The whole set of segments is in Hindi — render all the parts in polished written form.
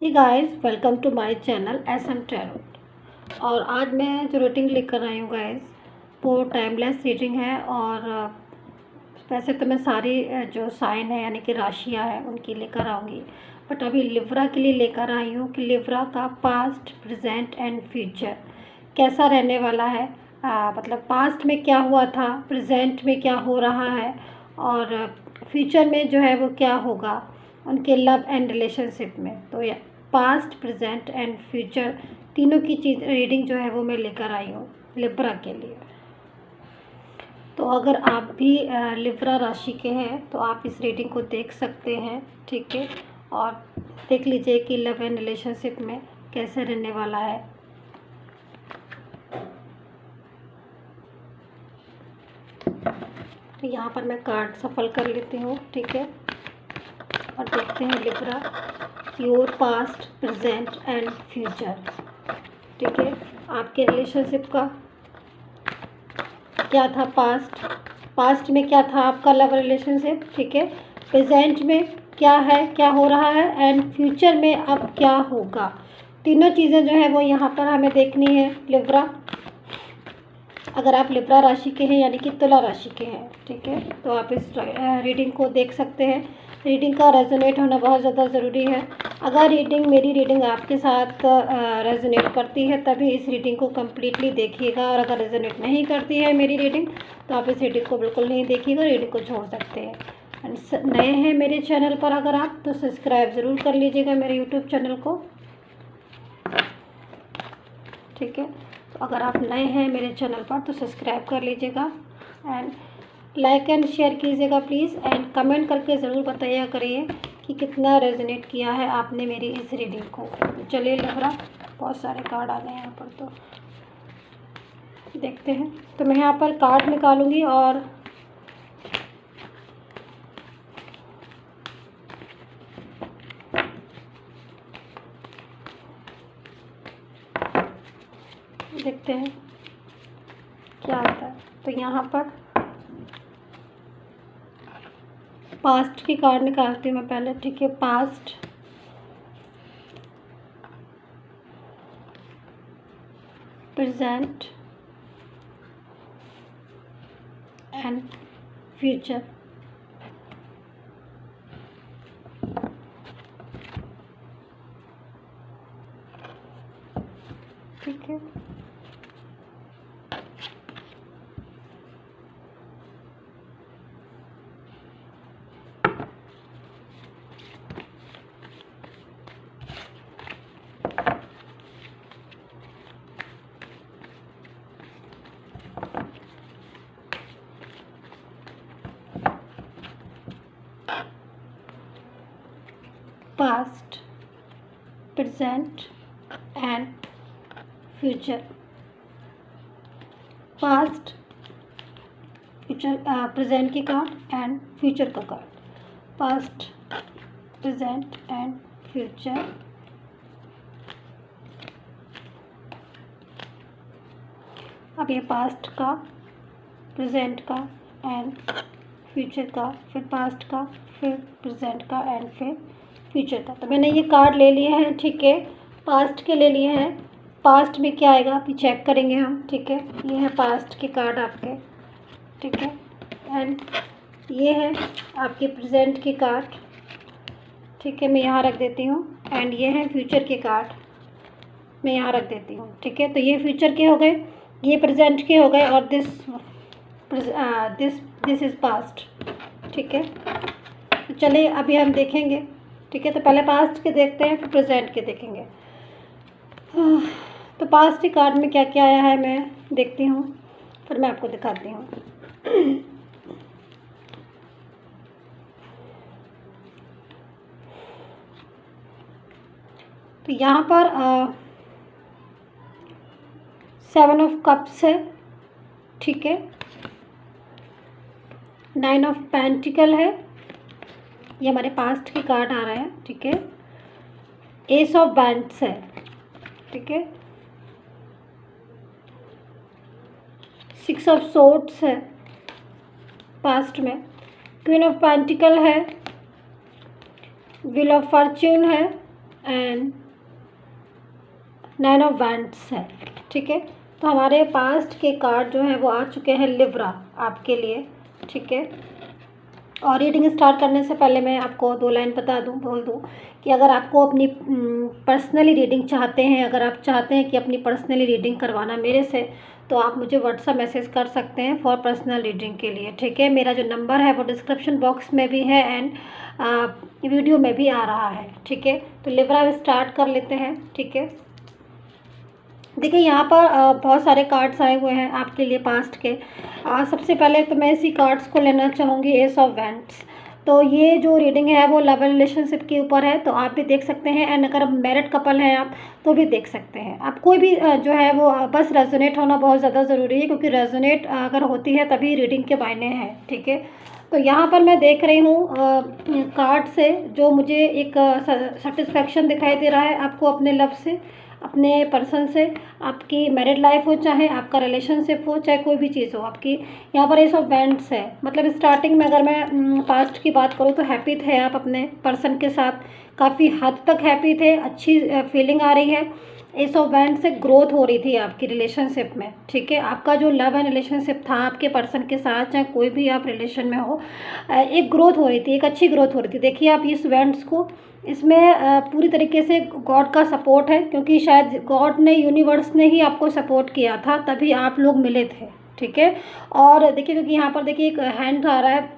Hey guys, welcome to my channel SM tarot. और आज मैं जो रीडिंग लेकर आई हूँ गाइस, वो टाइमलेस रीडिंग है। और वैसे तो मैं सारी जो साइन है यानी कि राशियाँ हैं उनकी लेकर आऊँगी, बट अभी लिब्रा के लिए लेकर आई हूँ कि लिब्रा का पास्ट, प्रेजेंट एंड फ्यूचर कैसा रहने वाला है। मतलब पास्ट में क्या हुआ था, प्रेजेंट में क्या हो रहा है और फ्यूचर में जो है वो क्या होगा उनके लव एंड रिलेशनशिप में। तो या पास्ट, प्रेजेंट एंड फ्यूचर तीनों की चीज़ रीडिंग जो है वो मैं लेकर आई हूँ लिब्रा के लिए। तो अगर आप भी लिब्रा राशि के हैं तो आप इस रीडिंग को देख सकते हैं, ठीक है। और देख लीजिए कि लव एंड रिलेशनशिप में कैसे रहने वाला है। तो यहाँ पर मैं कार्ड सफल कर लेती हूँ, ठीक है। और देखते हैं Libra, your past, present and future, ठीक है। आपके रिलेशनशिप का क्या था, पास्ट में क्या था आपका लव रिलेशनशिप, ठीक है। प्रेजेंट में क्या है, क्या हो रहा है, एंड फ्यूचर में अब क्या होगा। तीनों चीज़ें जो है वो यहाँ पर हमें देखनी है लिब्रा। अगर आप लिब्रा राशि के हैं यानी कि तुला राशि के हैं, ठीक है, तो आप इस रीडिंग को देख सकते हैं। रीडिंग का रेजोनेट होना बहुत ज़्यादा ज़रूरी है। अगर मेरी रीडिंग आपके साथ रेजोनेट करती है तभी इस रीडिंग को कम्प्लीटली देखिएगा, और अगर रेजोनेट नहीं करती है मेरी रीडिंग तो आप इस रीडिंग को बिल्कुल नहीं देखिएगा, रीडिंग को छोड़ सकते हैं। नए हैं मेरे चैनल पर अगर आप, तो सब्सक्राइब ज़रूर कर लीजिएगा मेरे यूट्यूब चैनल को, ठीक है। तो अगर आप नए हैं मेरे चैनल पर तो सब्सक्राइब कर लीजिएगा एंड लाइक एंड शेयर कीजिएगा प्लीज़, एंड कमेंट करके ज़रूर बताइए करिए कि कितना रेजोनेट किया है आपने मेरी इस रीडिंग को। तो चलिए लिब्रा, बहुत सारे कार्ड आ गए यहाँ पर, तो देखते हैं। तो मैं यहाँ पर कार्ड निकालूंगी और देखते हैं क्या आता है। तो यहाँ पर पास्ट की कार्ड निकालती हूँ मैं पहले, ठीक है। पास्ट, प्रेजेंट एंड फ्यूचर, ठीक है। Past, present and future. Past, future, present की कार्ड एंड फ्यूचर का card. Past, present and future. अब ये पास्ट का, प्रेजेंट का एंड फ्यूचर का, फिर पास्ट का, फिर प्रेजेंट का एंड फिर फ्यूचर का। तो मैंने ये कार्ड ले लिए हैं, ठीक है। पास्ट के ले लिए हैं। पास्ट में क्या आएगा अभी चेक करेंगे हम, ठीक है। ये है पास्ट के कार्ड आपके, ठीक है। एंड ये है आपके प्रेजेंट के कार्ड, ठीक है, मैं यहाँ रख देती हूँ। एंड ये है फ्यूचर के कार्ड, मैं यहाँ रख देती हूँ, ठीक है। तो ये फ्यूचर के हो गए, ये प्रेजेंट के हो गए, और दिस इज़ पास्ट, ठीक है। तो चलिए अभी हम देखेंगे, ठीक है। तो पहले पास्ट के देखते हैं, फिर प्रेजेंट के देखेंगे। तो पास्ट के कार्ड में क्या क्या आया है मैं देखती हूँ, फिर मैं आपको दिखाती हूँ। तो यहाँ पर 7 ऑफ कप्स है, ठीक है। 9 ऑफ पेंटिकल है, ये हमारे पास्ट के कार्ड आ रहे हैं, ठीक है। एस ऑफ बैंड्स है, ठीक है। 6 ऑफ सोर्ड्स है पास्ट में। क्वीन ऑफ पेंटिकल है, व्हील ऑफ फॉर्च्यून है, एंड 9 ऑफ वैंड्स है। ठीक है, तो हमारे पास्ट के कार्ड जो है वो आ चुके हैं लिब्रा आपके लिए। ठीक है, और रीडिंग स्टार्ट करने से पहले मैं आपको 2 लाइन बोल दूँ कि अगर आपको अपनी पर्सनली रीडिंग चाहते हैं, अगर आप चाहते हैं कि अपनी पर्सनली रीडिंग करवाना मेरे से, तो आप मुझे व्हाट्सएप मैसेज कर सकते हैं फॉर पर्सनल रीडिंग के लिए। ठीक है, मेरा जो नंबर है वो डिस्क्रिप्शन बॉक्स में भी है एंड वीडियो में भी आ रहा है। ठीक है, तो लिब्रा स्टार्ट कर लेते हैं। ठीक है, देखिए यहाँ पर बहुत सारे कार्ड्स आए हुए हैं आपके लिए पास्ट के। सबसे पहले तो मैं इसी कार्ड्स को लेना चाहूँगी, एस ऑफ वैंड्स। तो ये जो रीडिंग है वो लव रिलेशनशिप के ऊपर है, तो आप भी देख सकते हैं एंड अगर मैरिड कपल हैं आप तो भी देख सकते हैं। आप कोई भी जो है वो बस रेजोनेट होना बहुत ज़्यादा ज़रूरी है, क्योंकि रेजोनेट अगर होती है तभी रीडिंग के मायने हैं। ठीक है, तो यहाँ पर मैं देख रही हूँ कार्ड से जो मुझे एक सेटिस्फेक्शन दिखाई दे रहा है आपको अपने लव से, अपने पर्सन से। आपकी मैरिड लाइफ हो, चाहे आपका रिलेशनशिप हो, चाहे कोई भी चीज़ हो आपकी, यहाँ पर एस ऑफ वैंड्स है। मतलब स्टार्टिंग में अगर मैं पास्ट की बात करूँ तो हैप्पी थे आप अपने पर्सन के साथ, काफ़ी हद तक हैप्पी थे, अच्छी फीलिंग आ रही है। एस ऑफ वैंड से ग्रोथ हो रही थी आपकी रिलेशनशिप में। ठीक है, आपका जो लव एंड रिलेशनशिप था आपके पर्सन के साथ, चाहे कोई भी आप रिलेशन में हो, एक ग्रोथ हो रही थी, एक अच्छी ग्रोथ हो रही थी। देखिए आप इस वैंड्स को, इसमें पूरी तरीके से गॉड का सपोर्ट है, क्योंकि शायद गॉड ने, यूनिवर्स ने ही आपको सपोर्ट किया था, तभी आप लोग मिले थे। ठीक है, और देखिए क्योंकि यहाँ पर देखिए एक हैंड आ रहा है।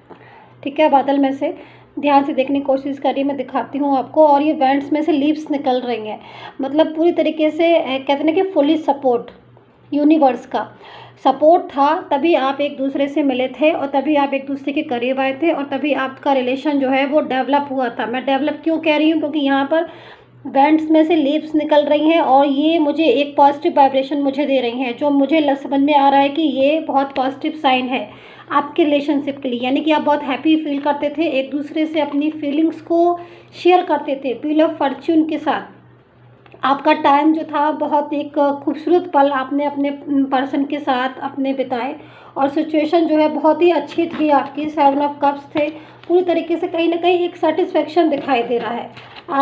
ठीक है, बादल में से ध्यान से देखने की कोशिश करिए, मैं दिखाती हूँ आपको। और ये वैंड्स में से लीव्स निकल रही हैं, मतलब पूरी तरीके से कहते हैं ना कि फुली सपोर्ट, यूनिवर्स का सपोर्ट था, तभी आप एक दूसरे से मिले थे और तभी आप एक दूसरे के करीब आए थे और तभी आपका रिलेशन जो है वो डेवलप हुआ था। मैं डेवलप क्यों कह रही हूँ, क्योंकि यहाँ पर बैंड्स में से लीव्स निकल रही हैं और ये मुझे एक पॉजिटिव वाइब्रेशन मुझे दे रही हैं, जो मुझे समझ में आ रहा है कि ये बहुत पॉजिटिव साइन है आपके रिलेशनशिप के लिए। यानी कि आप बहुत हैप्पी फील करते थे, एक दूसरे से अपनी फीलिंग्स को शेयर करते थे व्हील ऑफ फॉर्च्यून के साथ। आपका टाइम जो था बहुत एक खूबसूरत पल आपने अपने पर्सन के साथ अपने बिताए और सिचुएशन जो है बहुत ही अच्छी थी आपकी। 7 ऑफ कप्स थे, पूरी तरीके से कहीं ना कहीं एक सेटिस्फेक्शन दिखाई दे रहा है।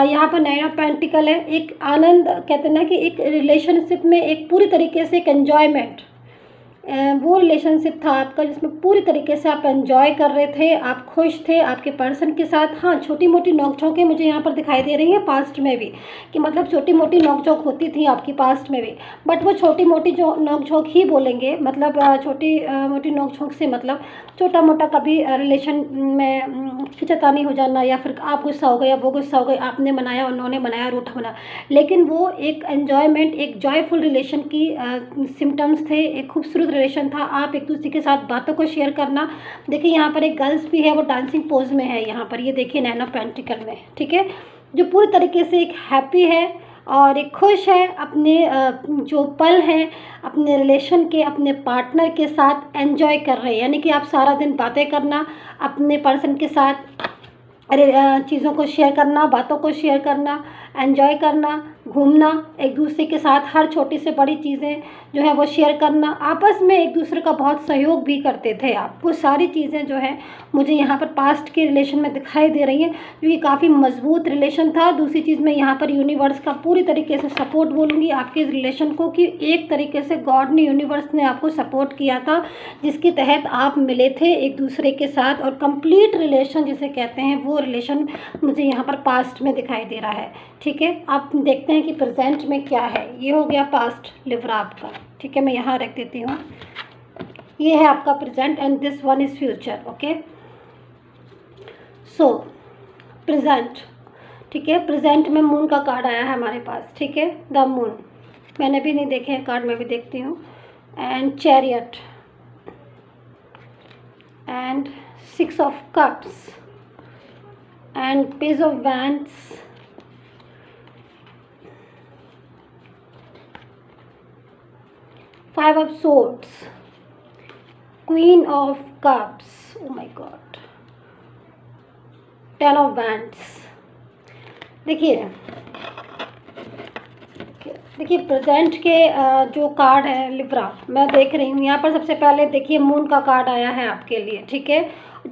यहाँ पर 9 ऑफ पेंटिकल है, एक आनंद, कहते हैं ना कि एक रिलेशनशिप में एक पूरी तरीके से एक एन्जॉयमेंट, वो रिलेशनशिप था आपका जिसमें पूरी तरीके से आप एंजॉय कर रहे थे, आप खुश थे आपके पर्सन के साथ। हाँ, छोटी मोटी नोकझोंकें मुझे यहाँ पर दिखाई दे रही हैं पास्ट में भी, कि मतलब छोटी मोटी नोकझोंक होती थी आपकी पास्ट में भी, बट वो छोटी मोटी जो नोकझोंक ही बोलेंगे, मतलब छोटी मोटी नोकझोंक से मतलब छोटा मोटा कभी रिलेशन में खिंचातानी हो जाना, या फिर आप गुस्सा हो गए या वो गुस्सा हो गए, आपने मनाया उन्होंने मनाया, रूठा मना, लेकिन वो एक एन्जॉयमेंट, एक जॉयफुल रिलेशन की सिम्टम्स थे, एक खूबसूरत रिलेशन था। आप एक दूसरे के साथ बातों को शेयर करना। देखिए यहाँ पर एक गर्ल्स भी है, वो डांसिंग पोज में है यहाँ पर, ये देखिए 9 ऑफ पेंटिकल में। ठीक है, जो पूरी तरीके से एक हैप्पी है और एक खुश है, अपने जो पल हैं अपने रिलेशन के, अपने पार्टनर के साथ एंजॉय कर रहे हैं। यानी कि आप सारा दिन बातें करना अपने पर्सन के साथ, चीज़ों को शेयर करना, बातों को शेयर करना, एंजॉय करना, घूमना, एक दूसरे के साथ हर छोटी से बड़ी चीज़ें जो है वो शेयर करना, आपस में एक दूसरे का बहुत सहयोग भी करते थे आप। वो सारी चीज़ें जो है मुझे यहाँ पर पास्ट के रिलेशन में दिखाई दे रही हैं, जो कि काफ़ी मजबूत रिलेशन था। दूसरी चीज़ मैं यहाँ पर यूनिवर्स का पूरी तरीके से सपोर्ट बोलूँगी आपके इस रिलेशन को, कि एक तरीके से गॉड ने, यूनिवर्स ने आपको सपोर्ट किया था, जिसके तहत आप मिले थे एक दूसरे के साथ, और कंप्लीट रिलेशन जिसे कहते हैं वो रिलेशन मुझे यहाँ पर पास्ट में दिखाई दे रहा है। ठीक है, आप देखते हैं कि प्रेजेंट में क्या है। ये हो गया पास्ट लिब्रा आपका। ठीक है, मैं यहाँ रख देती हूँ, ये है आपका present and this one is future. Okay, so present. ठीक है, प्रेजेंट में मून का कार्ड आया है हमारे पास। ठीक है, द मून, मैंने भी नहीं देखे हैं कार्ड, मैं भी देखती हूँ, and chariot and 6 of cups and page of wands, 5 of swords, Queen of cups, oh my god, 10 of wands। देखिए प्रेजेंट के जो कार्ड है लिब्रा मैं देख रही हूँ यहाँ पर। सबसे पहले देखिए मून का कार्ड आया है आपके लिए। ठीक है,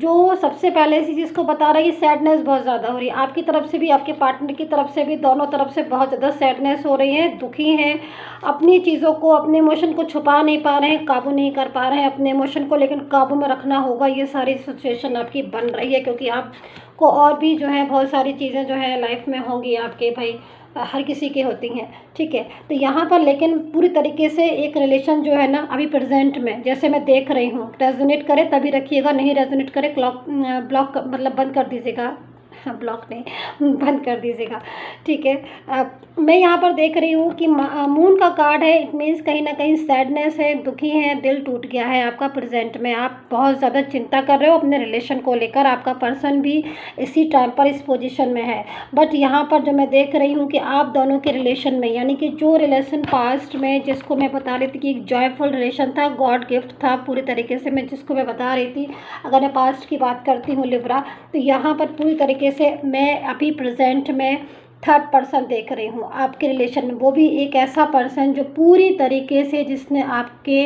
जो सबसे पहले इसी चीज़ को बता रहा है कि सैडनेस बहुत ज़्यादा हो रही है, आपकी तरफ से भी आपके पार्टनर की तरफ से भी, दोनों तरफ से बहुत ज़्यादा सैडनेस हो रही है, दुखी हैं, अपनी चीज़ों को, अपने इमोशन को छुपा नहीं पा रहे हैं, काबू नहीं कर पा रहे हैं अपने इमोशन को, लेकिन काबू में रखना होगा। ये सारी सिचुएशन आपकी बन रही है क्योंकि आपको और भी जो है बहुत सारी चीज़ें जो है लाइफ में होंगी आपके, भाई हर किसी की होती हैं, ठीक है। तो यहाँ पर लेकिन पूरी तरीके से एक रिलेशन जो है ना अभी प्रेजेंट में जैसे मैं देख रही हूँ, रेजोनेट करे तभी रखिएगा, नहीं रेजोनेट करे ब्लॉक मतलब बंद कर दीजिएगा, हाँ ब्लॉक नहीं बंद कर दीजिएगा, ठीक है। मैं यहाँ पर देख रही हूँ कि मून का कार्ड है, इट मीन्स कहीं ना कहीं सैडनेस है, दुखी है, दिल टूट गया है आपका प्रेजेंट में, आप बहुत ज़्यादा चिंता कर रहे हो अपने रिलेशन को लेकर, आपका पर्सन भी इसी टाइम पर इस पोजीशन में है। बट यहाँ पर जो मैं देख रही हूँ कि आप दोनों के रिलेशन में, यानी कि जो रिलेशन पास्ट में जिसको मैं बता रही थी कि एक जॉयफुल रिलेशन था, गॉड गिफ्ट था पूरी तरीके से, मैं जिसको मैं बता रही थी, अगर मैं पास्ट की बात करती हूँ लिब्रा, तो यहाँ पर पूरी तरीके से मैं अभी प्रेजेंट में थर्ड पर्सन देख रही हूँ आपके रिलेशन में, वो भी एक ऐसा पर्सन जो पूरी तरीके से जिसने आपके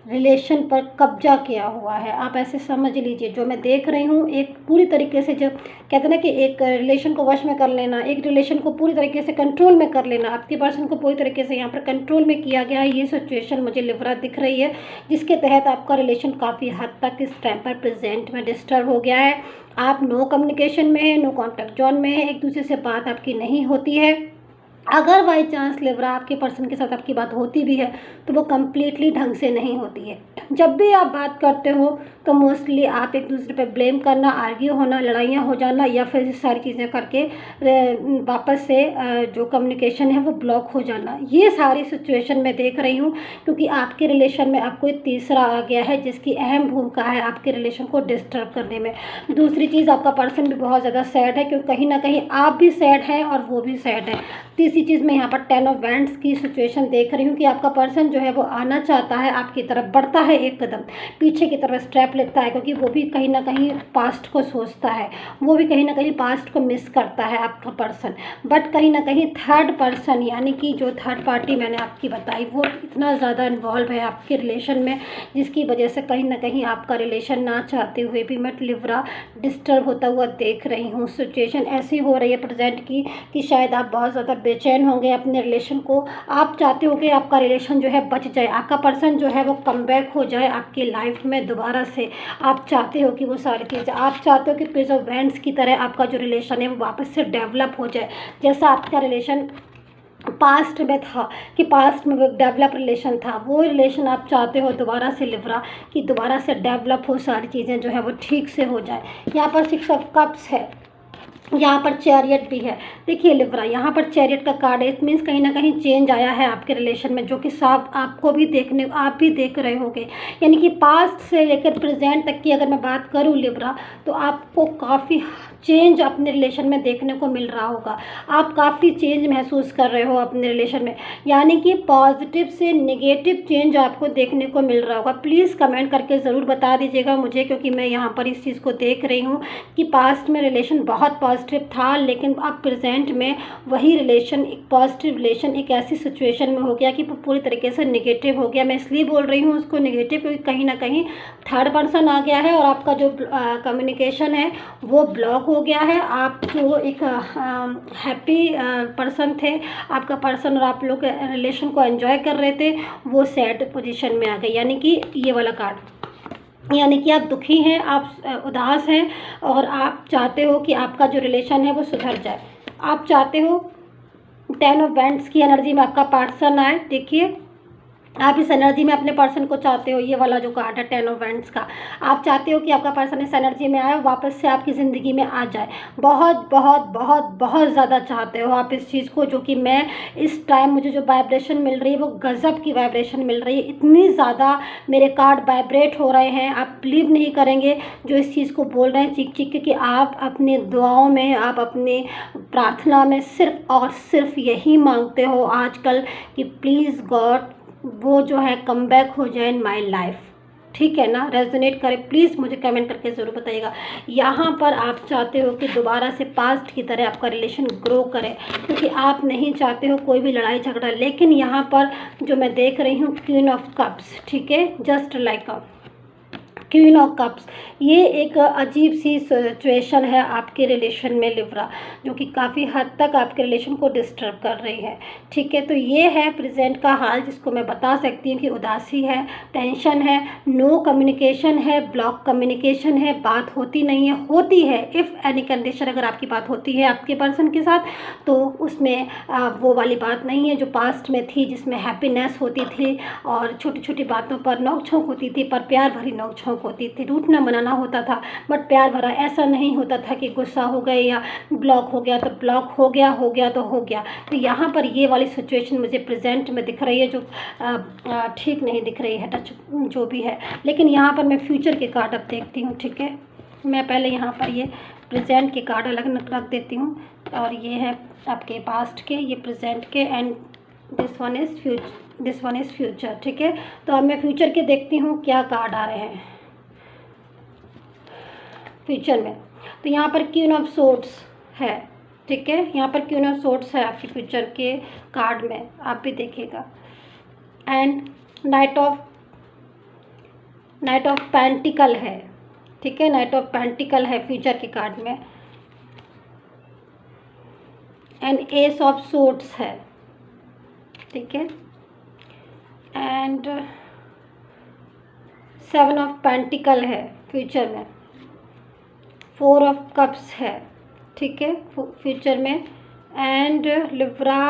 रिलेशन पर कब्जा किया हुआ है। आप ऐसे समझ लीजिए, जो मैं देख रही हूँ एक पूरी तरीके से, जब कहते हैं ना कि एक रिलेशन को वश में कर लेना, एक रिलेशन को पूरी तरीके से कंट्रोल में कर लेना, आपके पर्सन को पूरी तरीके से यहाँ पर कंट्रोल में किया गया है, ये सिचुएशन मुझे लिब्रा दिख रही है, जिसके तहत आपका रिलेशन काफ़ी हद तक इस टाइम पर प्रेजेंट में डिस्टर्ब हो गया है। आप नो कम्युनिकेशन में है, नो कॉन्टैक्ट जोन में है, एक दूसरे से बात आपकी नहीं होती है। अगर बाई चांस लिब्रा आपके पर्सन के साथ आपकी बात होती भी है तो वो कम्प्लीटली ढंग से नहीं होती है। जब भी आप बात करते हो तो मोस्टली आप एक दूसरे पे ब्लेम करना, आर्ग्यू होना, लड़ाइयाँ हो जाना, या फिर ये सारी चीज़ें करके वापस से जो कम्युनिकेशन है वो ब्लॉक हो जाना, ये सारी सिचुएशन मैं देख रही हूँ। क्योंकि आपके रिलेशन में आपको एक तीसरा आ गया है जिसकी अहम भूमिका है आपके रिलेशन को डिस्टर्ब करने में। दूसरी चीज़, आपका पर्सन भी बहुत ज़्यादा सैड है, क्योंकि कहीं ना कहीं आप भी सैड हैं और वो भी सैड है। तीसरी चीज़, मैं यहाँ पर 10 ऑफ वैंड्स की सिचुएशन देख रही हूँ कि आपका पर्सन जो है वो आना चाहता है आपकी तरफ, बढ़ता है एक कदम पीछे की तरफ स्टेप लेता है, क्योंकि वो भी कहीं ना कहीं पास्ट को सोचता है, वो भी कहीं ना कहीं पास्ट को मिस करता है आपका पर्सन। बट कहीं ना कहीं थर्ड पर्सन, यानी कि जो थर्ड पार्टी मैंने आपकी बताई, वो इतना ज़्यादा इन्वॉल्व है आपके रिलेशन में, जिसकी वजह से कहीं ना कहीं आपका रिलेशन ना चाहते हुए भी मैं लिब्रा डिस्टर्ब होता हुआ देख रही हूँ। सिचुएशन ऐसी हो रही है प्रेजेंट की कि शायद आप बहुत ज़्यादा बेचैन होंगे अपने रिलेशन को, आप चाहते हो कि आपका रिलेशन जो है बच जाए, आपका पर्सन जो है वो कमबैक हो जाए आपकी लाइफ में दोबारा से। आप चाहते हो कि वो सारी चीज़ें, आप चाहते हो कि पेज ऑफ वैंड्स की तरह आपका जो रिलेशन है वो वापस से डेवलप हो जाए, जैसा आपका रिलेशन पास्ट में था, कि पास्ट में वो डेवलप रिलेशन था, वो रिलेशन आप चाहते हो दोबारा से लिब्रा कि दोबारा से डेवलप हो, सारी चीज़ें जो है वो ठीक से हो जाए। यहाँ पर 6 ऑफ कप्स है, यहाँ पर चैरियट भी है। देखिए लिब्रा, यहाँ पर चैरियट का कार्ड है, इट मीन्स कहीं ना कहीं चेंज आया है आपके रिलेशन में, जो कि साफ आपको भी आप भी देख रहे होंगे। यानी कि पास्ट से लेकर प्रेजेंट तक की अगर मैं बात करूँ लिब्रा, तो आपको काफ़ी चेंज अपने रिलेशन में देखने को मिल रहा होगा, आप काफ़ी चेंज महसूस कर रहे हो अपने रिलेशन में, यानी कि पॉजिटिव से नेगेटिव चेंज आपको देखने को मिल रहा होगा। प्लीज़ कमेंट करके ज़रूर बता दीजिएगा मुझे, क्योंकि मैं यहाँ पर इस चीज़ को देख रही हूँ कि पास्ट में रिलेशन बहुत पॉजिटिव था, लेकिन अब प्रेजेंट में वही रिलेशन, एक पॉजिटिव रिलेशन एक ऐसी सिचुएशन में हो गया कि पूरी तरीके से नेगेटिव हो गया। मैं इसलिए बोल रही हूँ उसको नेगेटिव, क्योंकि कहीं ना कहीं थर्ड पर्सन आ गया है और आपका जो कम्युनिकेशन है वो ब्लॉक हो गया है। आप जो एक हैप्पी पर्सन थे, आपका पर्सन और आप लोग रिलेशन को एंजॉय कर रहे थे, वो सैड पोजीशन में आ गए, यानी कि ये वाला कार्ड, यानी कि आप दुखी हैं, आप उदास हैं और आप चाहते हो कि आपका जो रिलेशन है वो सुधर जाए। आप चाहते हो 10 ऑफ वैंड्स की एनर्जी में आपका पर्सन आए। देखिए आप इस एनर्जी में अपने पर्सन को चाहते हो, ये वाला जो कार्ड है 10 ऑफ वैंड्स का, आप चाहते हो कि आपका पर्सन इस एनर्जी में आए, वापस से आपकी ज़िंदगी में आ जाए। बहुत बहुत बहुत बहुत ज़्यादा चाहते हो आप इस चीज़ को, जो कि मैं इस टाइम मुझे जो वाइब्रेशन मिल रही है वो गज़ब की वाइब्रेशन मिल रही है। इतनी ज़्यादा मेरे कार्ड वाइब्रेट हो रहे हैं, आप बिलीव नहीं करेंगे जो इस चीज़ को बोल रहे हैं चीख चीख के, कि आप अपनी दुआओं में, आप अपनी प्रार्थना में सिर्फ़ और सिर्फ यही मांगते हो आजकल कि प्लीज़ गॉड वो जो है कम बैक हो जाए इन माई लाइफ। ठीक है ना, रेजोनेट करे प्लीज़ मुझे कमेंट करके ज़रूर बताइएगा। यहाँ पर आप चाहते हो कि दोबारा से पास्ट की तरह आपका रिलेशन ग्रो करे, क्योंकि आप नहीं चाहते हो कोई भी लड़ाई झगड़ा। लेकिन यहाँ पर जो मैं देख रही हूँ क्वीन ऑफ कप्स, ठीक है, just like a queen of cups, ये एक अजीब सी सिचुएशन है आपके रिलेशन में लिब्रा, जो कि काफ़ी हद तक आपके रिलेशन को डिस्टर्ब कर रही है। ठीक है, तो ये है प्रेजेंट का हाल, जिसको मैं बता सकती हूँ कि उदासी है, टेंशन है, नो कम्युनिकेशन है, ब्लॉक कम्युनिकेशन है, बात होती नहीं है, होती है इफ़ एनी कंडीशन, अगर आपकी बात होती है आपके पर्सन के साथ तो उसमें वो वाली बात नहीं है जो पास्ट में थी, जिसमें हैप्पीनेस होती थी और छोटी छोटी बातों पर नोक झोंक होती थी, पर प्यार भरी नोक झोंक होती थी, रूठना मनाना होता था बट प्यार भरा। ऐसा नहीं होता था कि गुस्सा हो गए या ब्लॉक हो गया तो ब्लॉक हो गया तो हो गया। तो यहाँ पर ये वाली सिचुएशन मुझे प्रेजेंट में दिख रही है, जो ठीक नहीं दिख रही है, टच जो भी है। लेकिन यहाँ पर मैं फ्यूचर के कार्ड अब देखती हूँ। ठीक है, मैं पहले यहाँ पर ये प्रेजेंट के कार्ड अलग रख देती हूँ, और ये है आपके पास्ट के, ये प्रेजेंट के, and this one is future. ठीक है, तो अब मैं फ्यूचर के देखती हूँ क्या कार्ड आ रहे हैं फ्यूचर में। तो यहाँ पर क्वीन ऑफ सोर्ड्स है। ठीक है, यहाँ पर क्वीन ऑफ सोर्ड्स है आपके फ्यूचर के कार्ड में, आप भी देखिएगा। एंड नाइट ऑफ पेंटिकल है। ठीक है, नाइट ऑफ पेंटिकल है फ्यूचर के कार्ड में, एंड एस ऑफ सोर्ड्स है। ठीक है, एंड 7 ऑफ पेंटिकल है फ्यूचर में, 4 ऑफ कप्स है। ठीक है, फ्यूचर में, एंड लिब्रा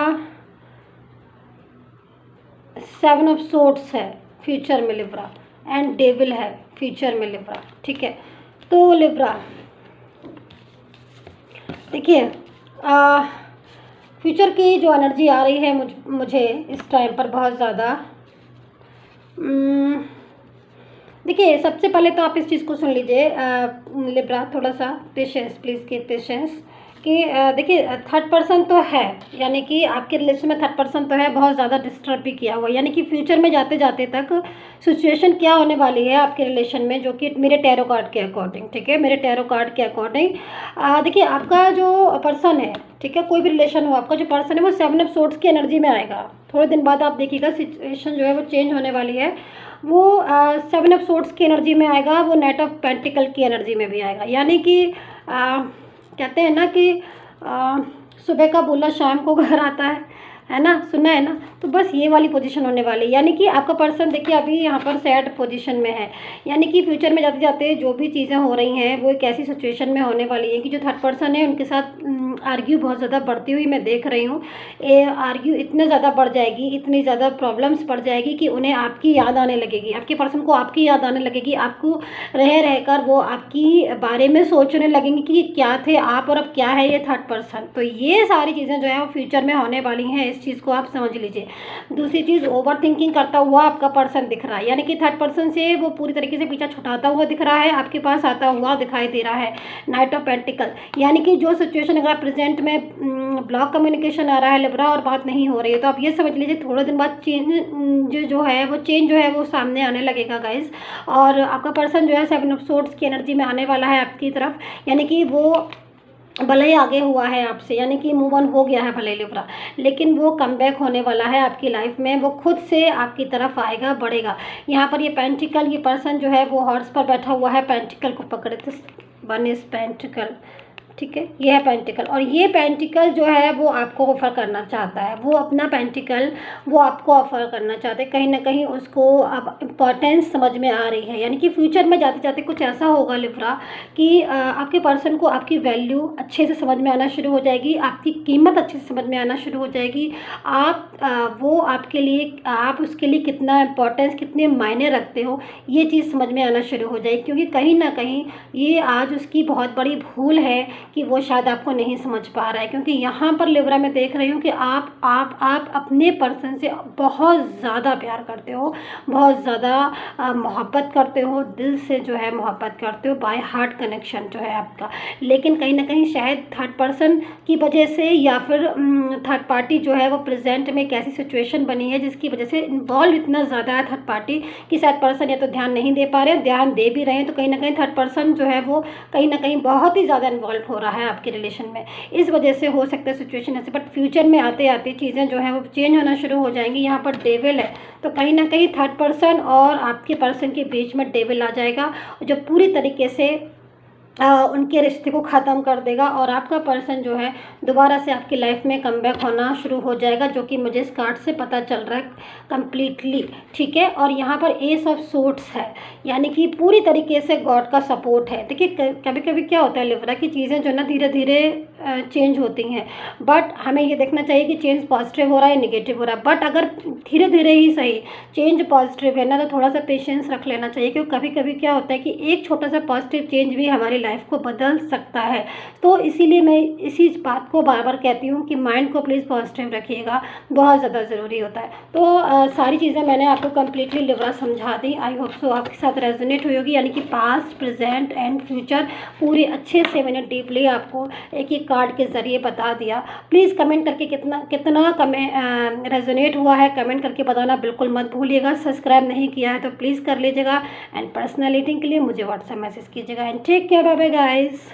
7 ऑफ सोर्ड्स है फ्यूचर में लिब्रा, एंड डेविल है फ्यूचर में लिब्रा। ठीक है, तो लिब्रा देखिए, फ्यूचर की जो एनर्जी आ रही है मुझे इस टाइम पर बहुत ज़्यादा, देखिए सबसे पहले तो आप इस चीज़ को सुन लीजिए लिब्रा, थोड़ा सा पेशेंस, प्लीज़ कीप पेशेंस, कि देखिए थर्ड पर्सन तो है, यानी कि आपके रिलेशन में थर्ड पर्सन तो है, बहुत ज़्यादा डिस्टर्ब भी किया हुआ, यानी कि फ्यूचर में जाते जाते तक सिचुएशन क्या होने वाली है आपके रिलेशन में, जो कि मेरे टैरो कार्ड के अकॉर्डिंग, ठीक है, मेरे टैरो कार्ड के अकॉर्डिंग देखिए आपका जो पर्सन है, ठीक है, कोई भी रिलेशन हो, आपका जो पर्सन है वो 7 ऑफ सोर्ड्स की एनर्जी में आएगा। थोड़े दिन बाद आप देखिएगा सिचुएशन जो है वो चेंज होने वाली है, वो 7 ऑफ सोर्ड्स की एनर्जी में आएगा, वो नाइट ऑफ पेंटिकल की एनर्जी में भी आएगा। यानी कि कहते हैं ना कि सुबह का बुल्ला शाम को घर आता है ना, सुना है ना, तो बस ये वाली पोजीशन होने वाली है। यानी कि आपका पर्सन देखिए अभी यहाँ पर सैड पोजीशन में है, यानी कि फ्यूचर में जाते जाते जो भी चीज़ें हो रही हैं वो एक ऐसी सिचुएशन में होने वाली है कि जो थर्ड पर्सन है उनके साथ आर्ग्यू बहुत ज़्यादा बढ़ती हुई मैं देख रही हूँ। आर्ग्यू इतने ज़्यादा बढ़ जाएगी, इतनी ज़्यादा प्रॉब्लम्स बढ़ जाएगी कि उन्हें आपकी याद आने लगेगी, आपके पर्सन को आपकी याद आने लगेगी, आपको रहकर वो आपकी बारे में सोचने लगेंगे कि क्या थे आप और अब क्या है ये थर्ड पर्सन। तो ये सारी चीज़ें जो है वो फ्यूचर में होने वाली हैं, इस चीज़ को आप समझ लीजिए। दूसरी चीज़, ओवर थिंकिंग करता हुआ आपका पर्सन दिख रहा है, यानी कि थर्ड पर्सन से वो पूरी तरीके से पीछा छुटाता हुआ दिख रहा है, आपके पास आता हुआ दिखाई दे रहा है। नाइट ऑफ पेंटिकल, यानी कि जो सिचुएशन अगर प्रेजेंट में ब्लॉक कम्युनिकेशन आ रहा है लिब्रा और बात नहीं हो रही है, तो आप ये समझ लीजिए थोड़े दिन बाद चेंज जो है वो सामने आने लगेगा गाइज। और आपका पर्सन जो है 7 ऑफ सोर्ड्स की एनर्जी में आने वाला है आपकी तरफ, यानी कि वो भले ही आगे हुआ है आपसे, यानी कि मूव ऑन हो गया है भले लिब्रा, लेकिन वो कम बैक होने वाला है आपकी लाइफ में, वो खुद से आपकी तरफ आएगा, बढ़ेगा। यहाँ पर ये पेंटिकल, ये पर्सन जो है वो हॉर्स पर बैठा हुआ है, पेंटिकल को पकड़े, तो 1 इज पेंटिकल, ठीक है, ये है पेंटिकल। और ये पेंटिकल जो है वो आपको ऑफ़र करना चाहता है, वो अपना पेंटिकल वो आपको ऑफ़र करना चाहते हैं, कहीं ना कहीं उसको अब इम्पॉर्टेंस समझ में आ रही है। यानी कि फ्यूचर में जाते जाते कुछ ऐसा होगा लिब्रा कि आपके पर्सन को आपकी वैल्यू अच्छे से समझ में आना शुरू हो जाएगी, आपकी कीमत अच्छे से समझ में आना शुरू हो जाएगी, वो आपके लिए, आप उसके लिए कितना इम्पोर्टेंस, कितने मायने रखते हो, ये चीज़ समझ में आना शुरू हो जाएगी। क्योंकि कहीं ना कहीं ये आज उसकी बहुत बड़ी भूल है कि वो शायद आपको नहीं समझ पा रहा है। क्योंकि यहाँ पर लिब्रा मैं देख रही हूँ कि आप अपने पर्सन से बहुत ज़्यादा प्यार करते हो, बहुत ज़्यादा मोहब्बत करते हो, दिल से जो है मोहब्बत करते हो, बाय हार्ट कनेक्शन जो है आपका। लेकिन कहीं ना कहीं शायद थर्ड पर्सन की वजह से या फिर थर्ड पार्टी जो है वो प्रेजेंट में एक ऐसी सिचुएशन बनी है जिसकी वजह से इन्वॉल्व इतना ज़्यादा है थर्ड पार्टी कि शायद पर्सन या तो ध्यान नहीं दे पा रहे हैं, ध्यान दे भी रहे हैं तो कहीं ना कहीं थर्ड पर्सन जो है वो कहीं ना कहीं बहुत ही ज़्यादा इन्वॉल्व हो हो रहा है आपके रिलेशन में, इस वजह से हो सकता है सिचुएशन ऐसे। बट फ्यूचर में आते आते चीज़ें जो है वो चेंज होना शुरू हो जाएंगी। यहाँ पर डेविल है, तो कहीं ना कहीं थर्ड पर्सन और आपके पर्सन के बीच में डेविल आ जाएगा, जो पूरी तरीके से उनके रिश्ते को ख़त्म कर देगा, और आपका पर्सन जो है दोबारा से आपकी लाइफ में कमबैक होना शुरू हो जाएगा, जो कि मुझे इस कार्ड से पता चल रहा है कम्प्लीटली। ठीक है, और यहाँ पर एस ऑफ सोर्ड्स है, यानी कि पूरी तरीके से गॉड का सपोर्ट है। देखिए कभी कभी क्या होता है लिब्रा की चीज़ें जो ना धीरे धीरे चेंज होती हैं, बट हमें ये देखना चाहिए कि चेंज पॉजिटिव हो रहा है या निगेटिव हो रहा है। बट अगर धीरे धीरे ही सही चेंज पॉजिटिव है ना, तो थोड़ा सा पेशेंस रख लेना चाहिए, क्योंकि कभी कभी क्या होता है कि एक छोटा सा पॉजिटिव चेंज भी हमारी लाइफ को बदल सकता है। तो इसीलिए मैं इसी बात को बार बार कहती हूँ कि माइंड को प्लीज़ पॉजिटिव रखिएगा, बहुत ज़्यादा ज़रूरी होता है। तो सारी चीज़ें मैंने आपको कम्प्लीटली लिब्रा समझा दी। आई होप सो आपके साथ रेजोनेट हुई होगी, यानी कि पास्ट, प्रेजेंट एंड फ्यूचर पूरे अच्छे से मैंने डीपली आपको एक एक कार्ड के ज़रिए बता दिया। प्लीज़ कमेंट करके कितना रेजोनेट हुआ है कमेंट करके बताना बिल्कुल मत भूलिएगा। सब्सक्राइब नहीं किया है तो प्लीज़ कर लीजिएगा, एंड पर्सनल रीडिंग के लिए मुझे व्हाट्सएप मैसेज कीजिएगा। And take care, bye bye guys.